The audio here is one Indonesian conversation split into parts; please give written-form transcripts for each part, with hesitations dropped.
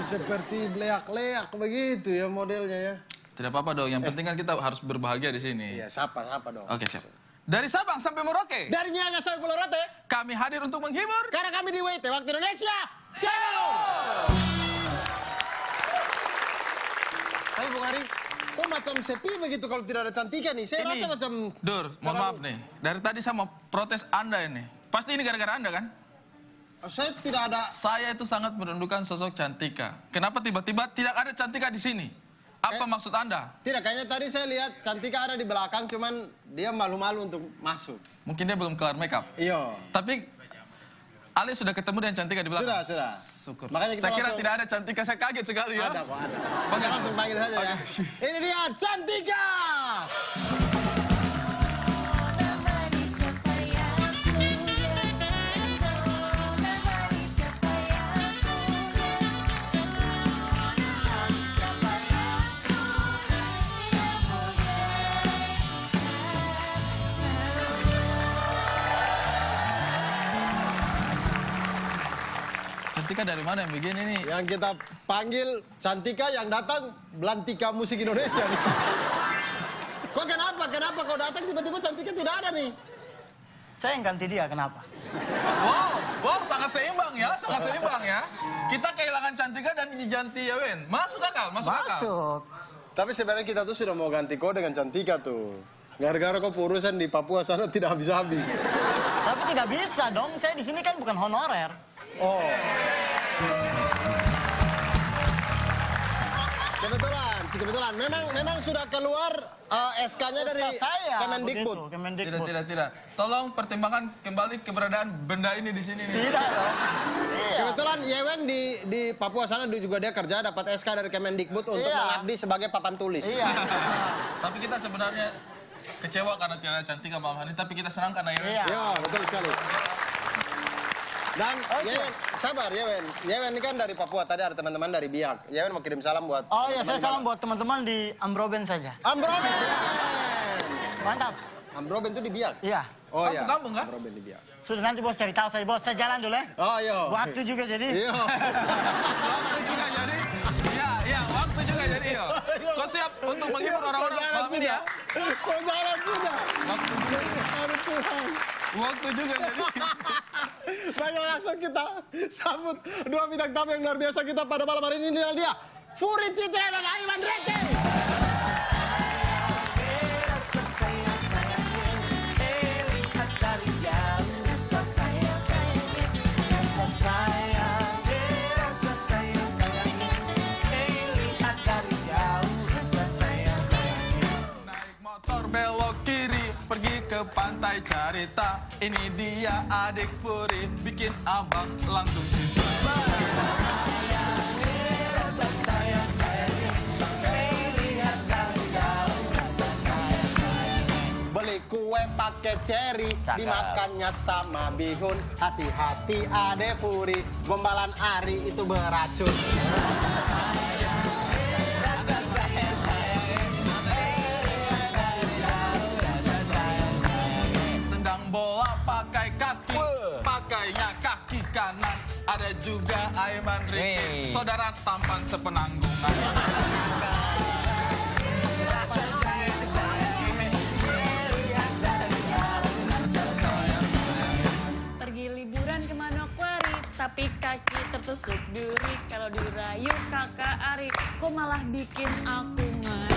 seperti leak-leak begitu ya modelnya ya. Tidak apa-apa dong, yang penting kan kita harus berbahagia di sini. Iya, sapa dong. Oke, siap. Dari Sabang sampai Merauke. Dari Niaga sampai Pulau Rote. Kami hadir untuk menghibur. Karena kami di WT Waktu Indonesia. Go! Tapi Bung Ari, kok macam sepi begitu kalau tidak ada Cantika nih? Saya rasa macam... Dur, mohon maaf nih. Dari tadi saya mau protes Anda ini. Pasti ini gara-gara Anda kan? Saya tidak ada... Saya itu sangat merindukan sosok Cantika. Kenapa tiba-tiba tidak ada Cantika di sini? Apa maksud Anda? Tidak, kayaknya tadi saya lihat Cantika ada di belakang, cuman dia malu-malu untuk masuk. Mungkin dia belum kelar makeup. Iya. Tapi Ali sudah ketemu dengan Cantika di belakang? Sudah. Syukur. Makanya kita saya kira langsung... tidak ada Cantika, saya kaget sekali ya. Ada kok, ada. Kita langsung panggil saja ya. Ini dia Cantika! Cantika dari mana yang begini nih? Yang kita panggil Cantika yang datang Belantika Musik Indonesia nih. Kok kenapa? Kenapa kau datang tiba-tiba Cantika tidak ada nih? Saya yang ganti dia, kenapa? Wow, sangat seimbang ya, Kita kehilangan Cantika dan diganti Yewen. Masuk akal. Masuk. Tapi sebenarnya kita tuh sudah mau ganti kau dengan Cantika tuh. Gara-gara kau urusan di Papua sana tidak habis-habis. Tapi tidak bisa dong, saya di sini kan bukan honorer. Oh. Kebetulan. Memang sudah keluar SK-nya dari Kemendikbud. Tidak. Tolong pertimbangkan kembali keberadaan benda ini di sini nih. Tidak dong. Iya. Kebetulan Yewen di Papua sana juga dia kerja dapat SK dari Kemendikbud untuk mengabdi sebagai papan tulis. Iya. Tapi kita sebenarnya kecewa karena tidak ada Cantika malam hari, tapi kita senang karena Yewen. Iya, betul sekali. Dan Yewen, sabar Yewen. Yewen ini kan dari Papua, tadi ada teman-teman dari Biak. Yewen mau kirim salam buat... Oh iya, saya salam buat teman-teman di Ambroben saja. Ambroben! Mantap. Ambroben itu di Biak? Iya. Oh iya, kampung kan? Ambroben di Biak. Sudah nanti bos cari tahu saya, bos. Saya jalan dulu ya. Oh iya. Waktu juga jadi. Iya. Waktu juga jadi. Iya, waktu juga jadi. Kau siap untuk menghibur orang-orang malam ini ya? Kau jalan sudah. Aduh Tuhan. Waktu juga jadi. Baiklah, langsung kita sambut dua bintang tamu yang luar biasa kita pada malam hari ini. Inilah dia, Furi Citra dan Aiman Rete. Naik motor belok kiri, pergi ke pantai Carita. Ini dia adik Furi, bikin abang langsung cinta. Beli kue pakai ceri, dimakannya sama bihun. Hati-hati ade Furi, gombalan Ari itu beracun. Tendang bola pakai kaki, pakainya kaki kanan. Ada juga Aiman Rike, saudara tampan sepenanggungan. Pergi liburan ke Manokwari, tapi kaki tertusuk duri. Kalau dirayu kakak Ari, kok malah bikin aku ngari.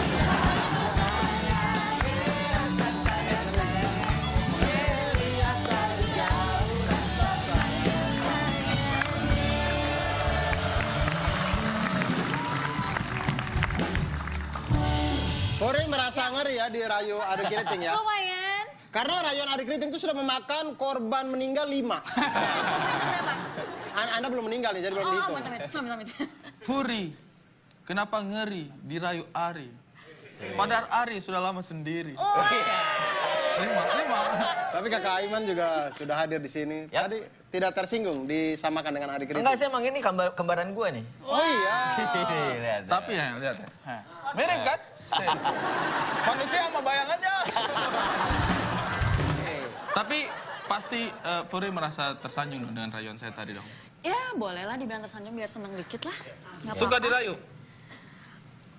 Furi merasa ngeri ya dirayu adik keriting ya. Lumayan. Karena rayuan adik keriting itu sudah memakan korban meninggal 5. Anda belum meninggal nih, jadi belum dihitung. Amit. Furi, kenapa ngeri dirayu Ari? Padahal Ari sudah lama sendiri. Lima. Tapi kakak Aiman juga sudah hadir di sini. Yap. Tadi tidak tersinggung disamakan dengan adik keriting. Enggak, saya emang ini kembaran gua nih. Oh iya. Lihat. Tapi ya, lihat ya. Mirip kan? Manusia sama bayangannya. Tapi pasti Furi merasa tersanjung dong dengan rayuan saya tadi dong. Ya bolehlah dibilang tersanjung biar seneng dikit lah. Nggak Suka apa-apa. dirayu?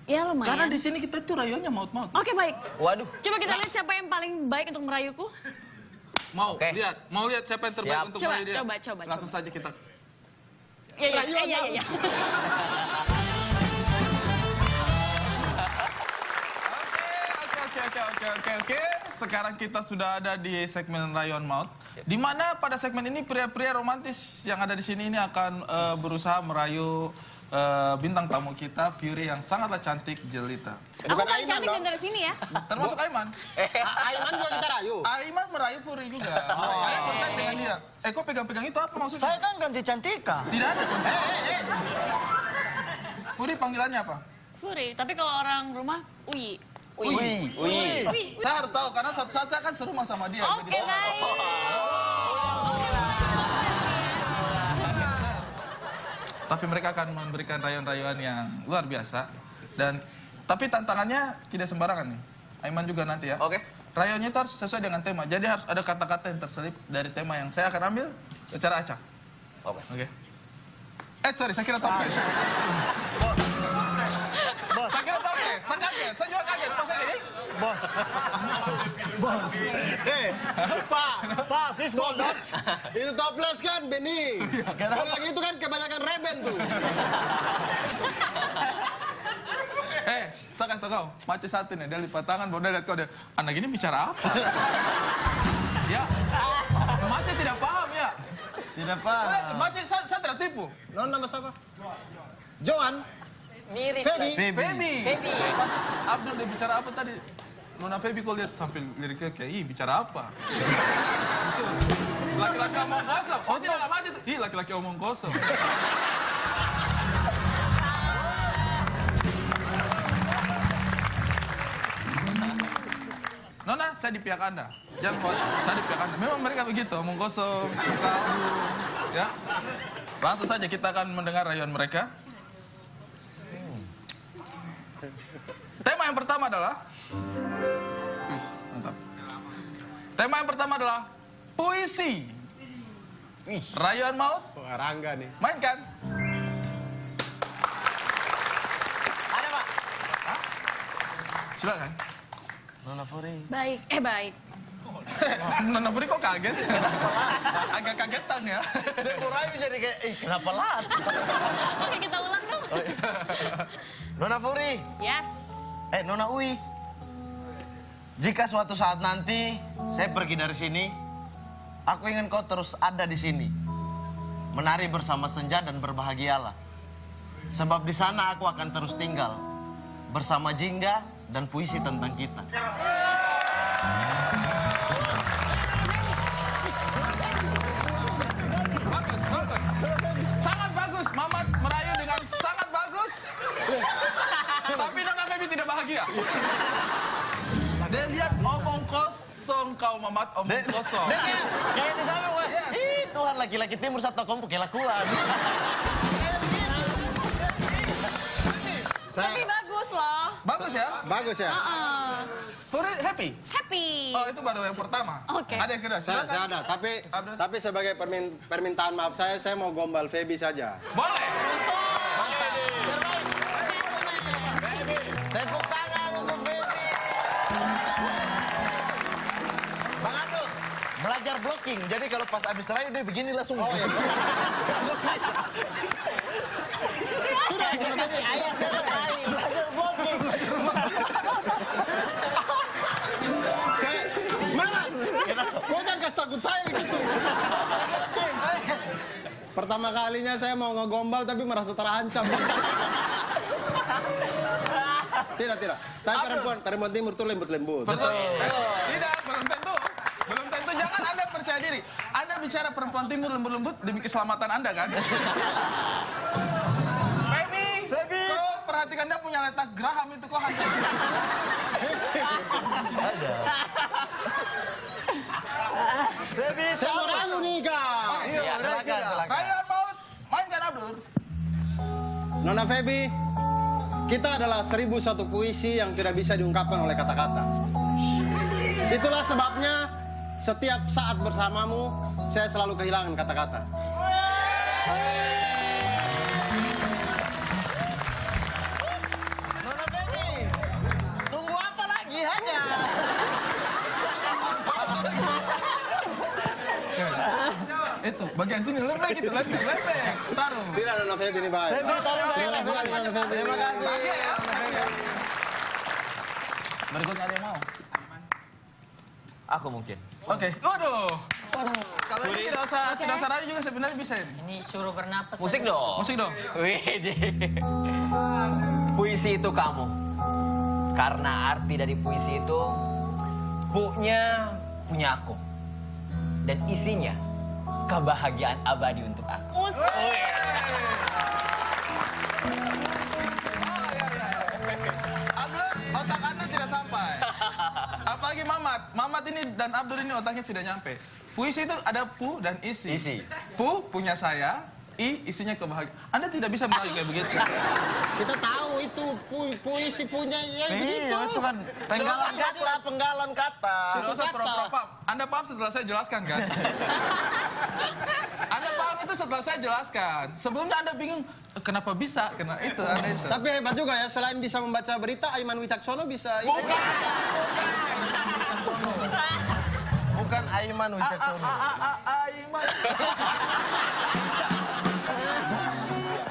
Ya lumayan. Karena di sini kita tuh rayuannya maut-maut. Oke baik. Waduh. Coba kita lihat siapa yang paling baik untuk merayuku. Mau Oke. mau lihat siapa yang terbaik Siap. untuk Coba, merayu dia? coba. Langsung saja kita. Iya. Oke. Sekarang kita sudah ada di segmen Rayuan Maut. Di mana pada segmen ini pria-pria romantis yang ada di sini ini akan berusaha merayu bintang tamu kita, Fury yang sangatlah cantik jelita. Aku Bukan paling Aiman cantik dong. dari sini ya. Termasuk Aiman. Aiman juga kita rayu. Aiman merayu Fury juga. Kalian bersaing dengan dia. Kok pegang-pegang itu apa maksudnya? Saya kan ganti Cantika. Tidak ada cantik. Fury panggilannya apa? Fury, tapi kalau orang rumah Uyi. Wih. Saya harus tahu karena suatu saat saya akan serumah sama dia. Oke Jadi- baik. Tapi mereka akan memberikan rayuan-rayuan yang luar biasa. Dan tapi tantangannya tidak sembarangan nih. Aiman juga nanti ya. Oke. Rayuannya itu harus sesuai dengan tema. Jadi harus ada kata-kata yang terselip dari tema yang saya akan ambil secara acak. Oke. Oke. Sorry, saya kira toples. Saya kira toples. Saya kaget. Saya juga kaget. Pas saya kaget, Bos. Pak, please bos. Itu toples kan, Benny. Kalau yang itu kan kebanyakan reben tuh. saya kasih tau kau, Mace satu nih, dia lipat tangan, baru dia lihat kau, dia, anak ini bicara apa? Ya, Mace tidak paham ya. Tidak paham. Mace, saya tidak tipu. Non nama siapa? Joan. Mirip. Feby. Feby. Pas Abdul dia bicara apa tadi? Nona Feby kau lihat sambil liriknya kayak, ih bicara apa? Laki-laki omong kosong. Oh tidak, Mace itu. Ih laki-laki omong kosong. Nona, saya di pihak Anda. Jangan khawatir, saya di pihak Anda. Memang mereka begitu, omong kosong, suka abu, ya. Langsung saja kita akan mendengar rayuan mereka. Tema yang pertama adalah... Mantap. Tema yang pertama adalah puisi. Rayuan maut, Wah, Rangga nih. mainkan. Ada Pak. Silakan. Nona Fury. Baik, baik. Nona Puri kok kaget? Agak kagetan ya. Saya murahi jadi kayak, kenapa lat? Oke kita ulang dong. Nona Fury. Yes. Nona Uwi. Jika suatu saat nanti saya pergi dari sini, aku ingin kau terus ada di sini. Menari bersama senja dan berbahagialah. Sebab di sana aku akan terus tinggal bersama jingga dan puisi tentang kita. Bagus, bagus. Sangat bagus. Mamat merayu dengan sangat bagus. Tapi Nona Feby tidak bahagia. Dia lihat omong kosong kau Mamat, omong kosong. Kayak di sana, wah. Yes. Ih, Tuhan laki-laki timur satu kompu kelakuan. Tapi bagus loh. Bagus ya? Bagus ya? Fury happy? Happy. Oh itu baru yang pertama. Oke. Ada yang kedua? Saya Silakan. ada, Abdul. tapi sebagai permintaan maaf saya mau gombal Feby saja. Boleh. Tepuk tangan untuk Feby. Bang Abdul, belajar blocking. Jadi kalau pas abis rayu dia begini langsung. Oh iya. Sudah kasih ayah saya belajar blocking. Malas! Kau jangan kasih takut saya gitu. Pertama kalinya saya mau ngegombal tapi merasa terancam. Tidak. Tapi perempuan timur tuh lembut-lembut. Betul. Tidak, belum tentu. Belum tentu. Jangan Anda percaya diri. Anda bicara perempuan timur lembut-lembut demi keselamatan Anda kan? Feby. Kau perhatikan dia punya letak geraham itu kok hantar. Feby, Saya mau rayu nih kak. Iya, silakan. Rayuan maut, mainkan Abdul. Nona Feby, kita adalah 1001 puisi yang tidak bisa diungkapkan oleh kata-kata. Itulah sebabnya setiap saat bersamamu, saya selalu kehilangan kata-kata. Nona Baby, tunggu apa lagi aja? Itu bagian sini lembek itu, lembek. Taruh. Tidak Nona Feby ini baik. Terima kasih. Bahagia ya. Berikutnya ada yang mau? Aku mungkin. Oke. Waduh. Kalau ini tidak usah ragu juga sebenarnya bisa ini. Ini suruh bernapas. Musik dong. Musik dong. Wih. Puisi itu kamu. Karena arti dari puisi itu punya aku. Dan isinya kebahagiaan abadi untuk aku. Abdul, otak Anda tidak sampai. Apalagi Mamat ini dan Abdul ini otaknya tidak nyampe. Puisi itu ada pu dan isi. Pu punya saya, isinya kebahagiaan. Anda tidak bisa merayu kayak begitu. Kita tahu itu puisi punya ya begitu. Iya, itu kan penggalan kata. Tidak usah pura-pura. Anda paham setelah saya jelaskan kan? Anda paham itu setelah saya jelaskan. Sebelumnya Anda bingung, kenapa bisa? Kenapa itu, Anda itu. Tapi hebat juga ya, selain bisa membaca berita, Aiman Wicaksono bisa... Bukan Aiman Wicaksono. Aiman.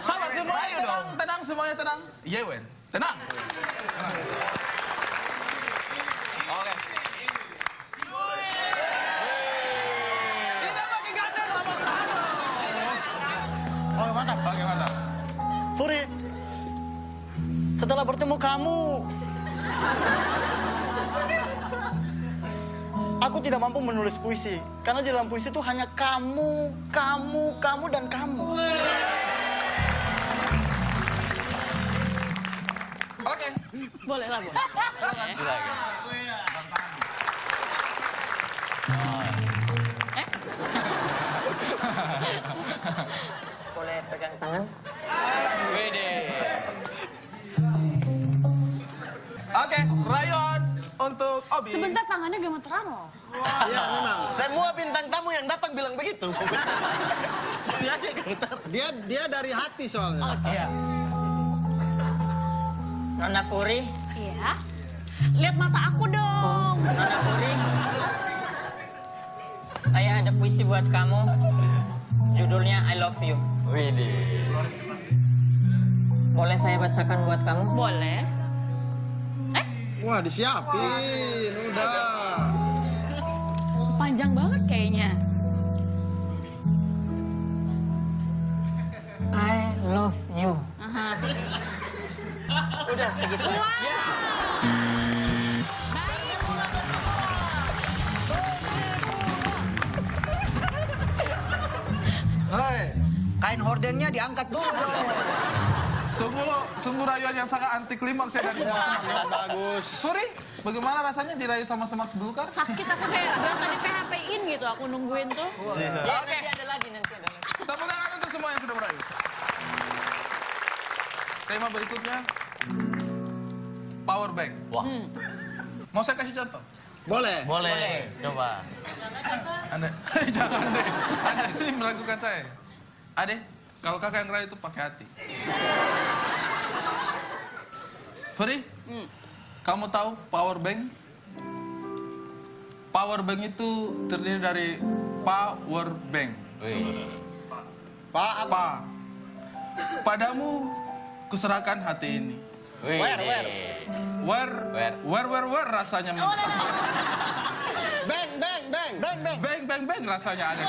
Sama semuanya tenang, semuanya tenang. Yewen, tenang. Oke. Tidak pakai ganda, Mama. Oh, mantap. Oke, mantap. Puri, setelah bertemu kamu, aku tidak mampu menulis puisi. Karena di dalam puisi itu hanya kamu, dan kamu. Oke. Boleh lah, boleh. Silakan. Boleh pegang tangan? Wede. Oke, rayon untuk Obi. Sebentar tangannya gemeteran loh. Iya, memang. Semua bintang tamu yang datang bilang begitu. Dia dari hati soalnya. Iya. Nona Furi, Iya. Lihat mata aku dong. Nona Furi. Saya ada puisi buat kamu. Judulnya I Love You. Wede. Boleh saya bacakan buat kamu? Boleh. Wah, disiapin, udah. Panjang banget kayaknya. I love you. Aha. Udah segitu. Hei, kain hordennya diangkat dulu dong. Sungguh rayuan yang sangat anti klimaks ya dari semua. Ya, bagus. Suri, bagaimana rasanya dirayu sama semak sebelukar? Sakit aku kayak berasa di PHP-in gitu aku nungguin tuh. Ya, Oke. nanti ada lagi, nanti ada lagi. Tepuk tangan untuk semua yang sudah merayu. Tema berikutnya, power bank. Wah. Mau saya kasih contoh? Boleh. Boleh, coba. Anda, jangan deh. Anda ini meragukan saya. Ade, kalau kakak yang rayu itu pakai hati. Furi, kamu tahu power bank? Power bank itu terdiri dari power bank. Wih. Pak, apa? Padamu kuserahkan hati ini. Wih. Where rasanya bang rasanya ada.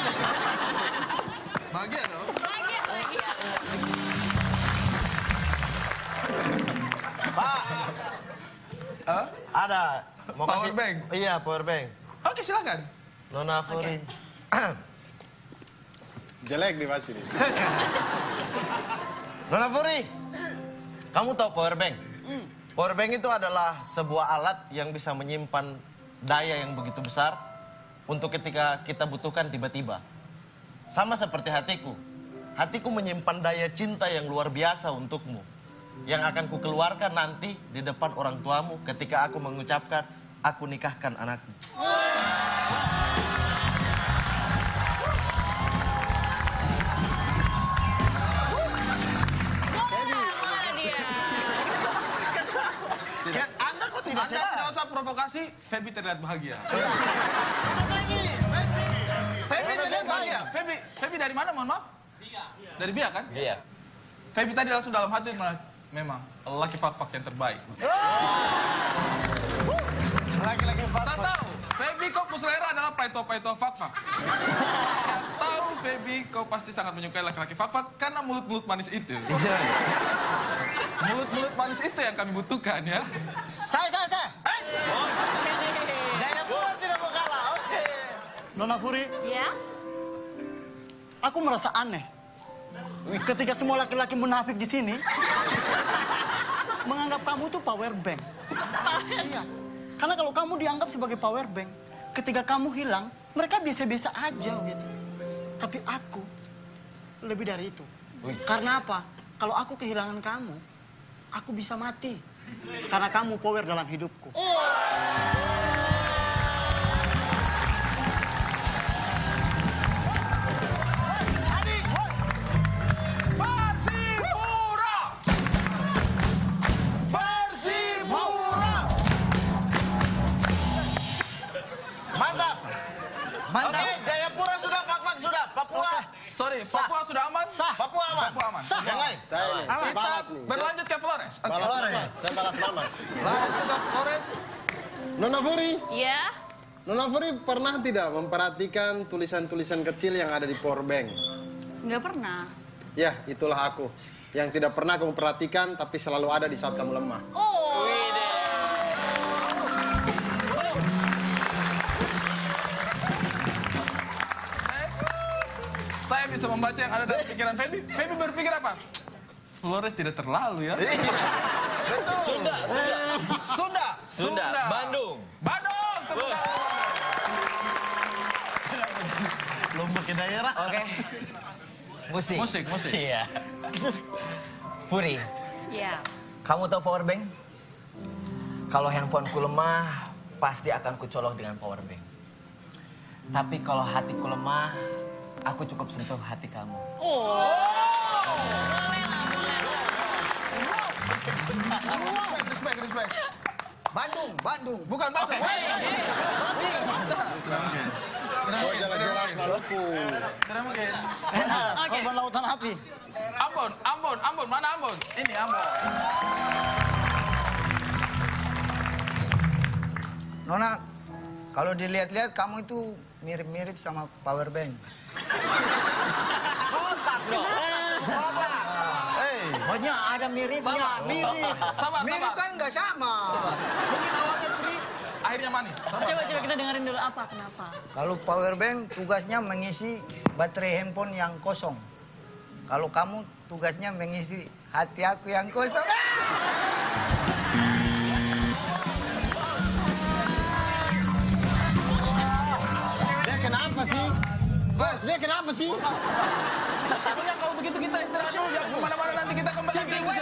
Bahagia dong. Bahagia. Pak, Hah? ada. Power bank? Iya, power bank. Oke, silakan. Nona Furi. Jelek nih pasti nih. Nona Furi, kamu tahu power bank? Power bank itu adalah sebuah alat yang bisa menyimpan daya yang begitu besar untuk ketika kita butuhkan tiba-tiba. Sama seperti hatiku. Hatiku menyimpan daya cinta yang luar biasa untukmu. Yang akan kukeluarkan nanti di depan orang tuamu ketika aku mengucapkan, aku nikahkan anakmu. konsentrasi, Feby terlihat bahagia. Feby terlihat bahagia. Feby dari mana, mohon maaf? Dari Bia kan? Iya. Feby tadi langsung dalam hati memang laki fak-fak yang terbaik. Laki-laki Tak tahu, Feby kau selera adalah paito-paito fak-fak. Tahu Feby kau pasti sangat menyukai laki-laki fak-fak karena mulut-mulut manis itu. Mulut-mulut manis itu yang kami butuhkan ya. Saya. Jayapura tidak mau kalah, oke. Nona Furi, Ya? aku merasa aneh. Ketika semua laki-laki munafik di sini menganggap kamu tuh power bank. Iya. Karena kalau kamu dianggap sebagai power bank, ketika kamu hilang, mereka biasa-biasa aja gitu. Tapi aku lebih dari itu. Karena apa? Kalau aku kehilangan kamu, aku bisa mati. Karena kamu power dalam hidupku. Persipura! Persipura! Mantap. Oke, Jayapura sudah, fak-fak sudah. Papua. Sorry, Papua sudah aman? Papua aman. Papua aman. Yang lain? Saya nih, saya Kita balas nih. berlanjut ke Flores. Oke. Balas Mamat, saya balas Mamat. Lanjut ke Flores. Nona Furi, Ya? Nona Furi pernah tidak memperhatikan tulisan-tulisan kecil yang ada di power bank? Nggak pernah. Ya, itulah aku. Yang tidak pernah kamu perhatikan, tapi selalu ada di saat kamu lemah. Oh. Saya bisa membaca yang ada dalam pikiran Feby. Feby berpikir apa? Flores tidak terlalu ya. Sunda. Bandung. Bandung. Tepuk tangan. Lombok ke daerah. Oke. Musik. Musik. Iya. Furi, Ya. kamu tahu power bank? Kalau handphoneku lemah, pasti akan kucolok dengan power bank. Tapi kalau hatiku lemah, aku cukup sentuh hati kamu. Oh. Boleh lah. Respect. Bandung. Bukan Bandung. Oh, jelas-jelas Maluku. Tidak mungkin. Oke. Korban lautan api. Ambon. Mana Ambon? Ini Ambon. Nona, kalau dilihat-lihat kamu itu mirip-mirip sama power bank. Pokoknya ada miripnya, mirip. Sabar. Mirip kan nggak sama. Mungkin awalnya perih, akhirnya manis. Coba kita dengerin dulu apa, kenapa? Kalau power bank tugasnya mengisi baterai handphone yang kosong. Kalau kamu tugasnya mengisi hati aku yang kosong. Dia kenapa sih? Bos, dia kenapa sih? Pokoknya kalau begitu kita istirahat dulu. Jangan kemana-mana, nanti kita kembali lagi. Waktu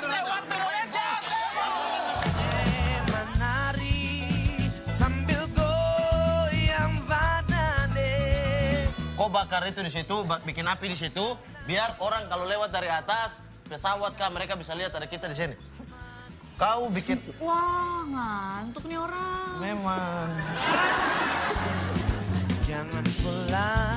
Indonesia. Menari sambil goyang badane. Kau bakar itu di situ, bikin api di situ, biar orang kalau lewat dari atas pesawat kah mereka bisa lihat ada kita di sini. Kau bikin Wah, ngantuk nih orang. memang. Jangan pulang